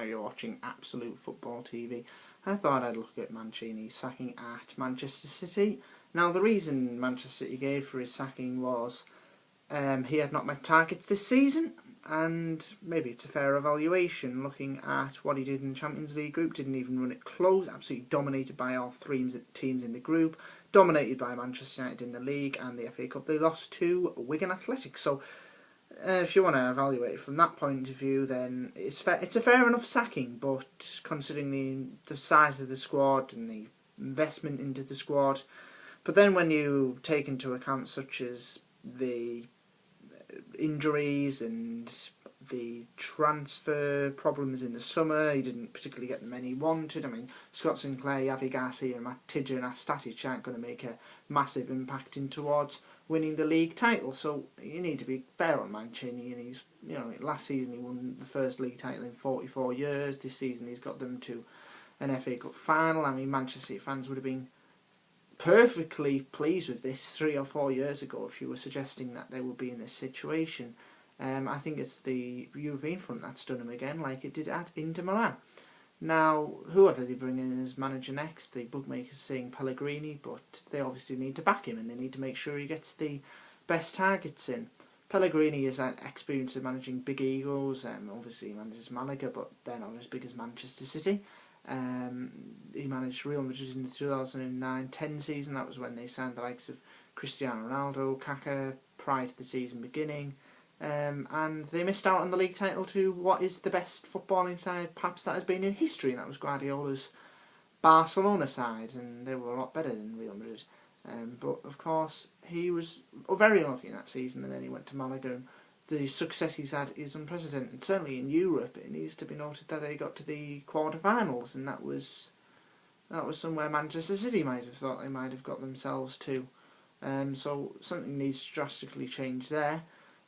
You're watching Absolute Football TV. I thought I'd look at Mancini's sacking at Manchester City. Now, the reason Manchester City gave for his sacking was he had not met targets this season, and maybe it's a fair evaluation looking at what he did in the Champions League group. Didn't even run it close, absolutely dominated by all three teams in the group, dominated by Manchester United in the league and the FA Cup. They lost to Wigan Athletic, so if you want to evaluate it from that point of view, then it's a fair enough sacking, but considering the size of the squad and the investment into the squad, but then when you take into account such as the injuries and the transfer problems in the summer, he didn't particularly get the men he wanted. I mean, Scott Sinclair, Javi Garcia and Matt Tidger and Astatic aren't going to make a massive impact in towards winning the league title, so you need to be fair on Mancini. And he's, last season he won the first league title in 44 years. This season he's got them to an FA Cup final. I mean, Manchester City fans would have been perfectly pleased with this 3 or 4 years ago if you were suggesting that they would be in this situation. I think it's the European front that's done him again, like it did at Inter Milan. Now, whoever they bring in as manager next, the bookmakers saying Pellegrini, but they obviously need to back him and they need to make sure he gets the best targets in. Pellegrini is an experience of managing big egos, obviously he manages Malaga, but they're not as big as Manchester City. He managed Real Madrid in the 2009-10 season. That was when they signed the likes of Cristiano Ronaldo, Kaká, prior to the season beginning. And they missed out on the league title to what is the best footballing side perhaps that has been in history, and that was Guardiola's Barcelona side, and they were a lot better than Real Madrid. But of course he was very unlucky in that season, and then he went to Malaga, and the success he's had is unprecedented. Certainly in Europe, it needs to be noted that they got to the quarterfinals, and that was somewhere Manchester City might have thought they might have got themselves to. So something needs to drastically change there.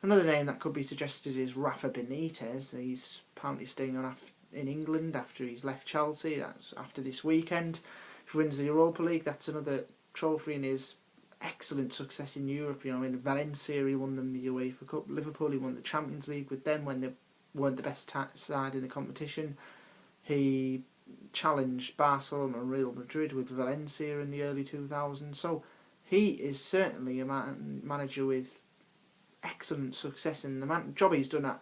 Another name that could be suggested is Rafa Benitez. He's apparently staying on in England after he's left Chelsea. That's after this weekend. If he wins the Europa League, that's another trophy in his excellent success in Europe. In Valencia he won them the UEFA Cup. Liverpool, he won the Champions League with them when they weren't the best side in the competition. He challenged Barcelona and Real Madrid with Valencia in the early 2000s. So he is certainly a manager with excellent success in the job he's done at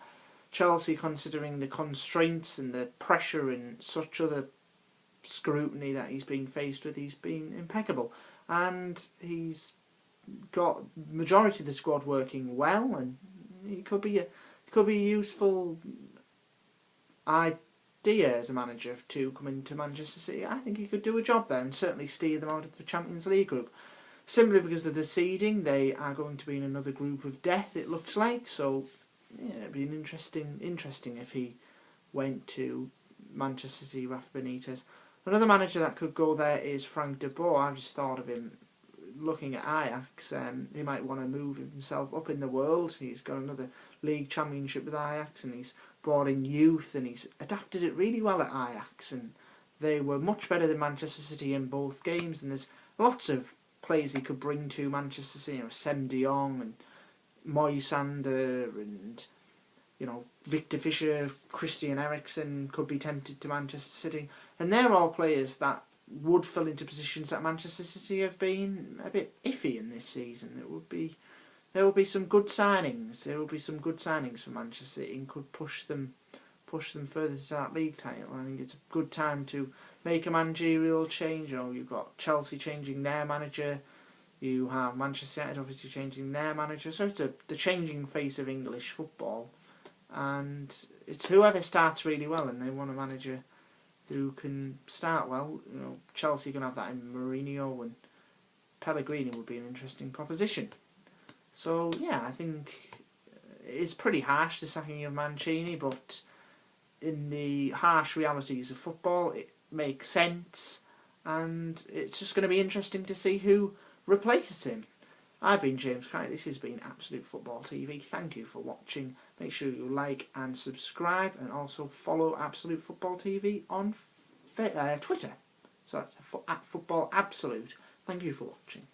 Chelsea, considering the constraints and the pressure and such other scrutiny that he's been faced with. He's been impeccable, and he's got majority of the squad working well, and he could be a useful idea as a manager to come into Manchester City. I think he could do a job there and certainly steer them out of the Champions League group. Simply because of the seeding, they are going to be in another group of death, it looks like. So, yeah, it'd be an interesting if he went to Manchester City, Rafa Benitez. Another manager that could go there is Frank de Boer. I've just thought of him looking at Ajax. He might want to move himself up in the world. He's got another league championship with Ajax, and he's brought in youth, and he's adapted it really well at Ajax. And they were much better than Manchester City in both games, and there's lots of players he could bring to Manchester City, Sem de Jong and Moisander and Victor Fischer, Christian Eriksen could be tempted to Manchester City, and they're all players that would fill into positions that Manchester City have been a bit iffy in this season. There will be some good signings. There will be some good signings for Manchester City and could push them further to that league title. I think it's a good time to make a managerial change. You've got Chelsea changing their manager. You have Manchester United obviously changing their manager. So it's the changing face of English football. And it's whoever starts really well, and they want a manager who can start well. Chelsea can have that in Mourinho, and Pellegrini would be an interesting proposition. So yeah, I think it's pretty harsh, the sacking of Mancini, but in the harsh realities of football, it makes sense, and it's just going to be interesting to see who replaces him. I've been James Cartwright. This has been Absolute Football TV. Thank you for watching. Make sure you like and subscribe, and also follow Absolute Football TV on Twitter. So that's at Football Absolute. Thank you for watching.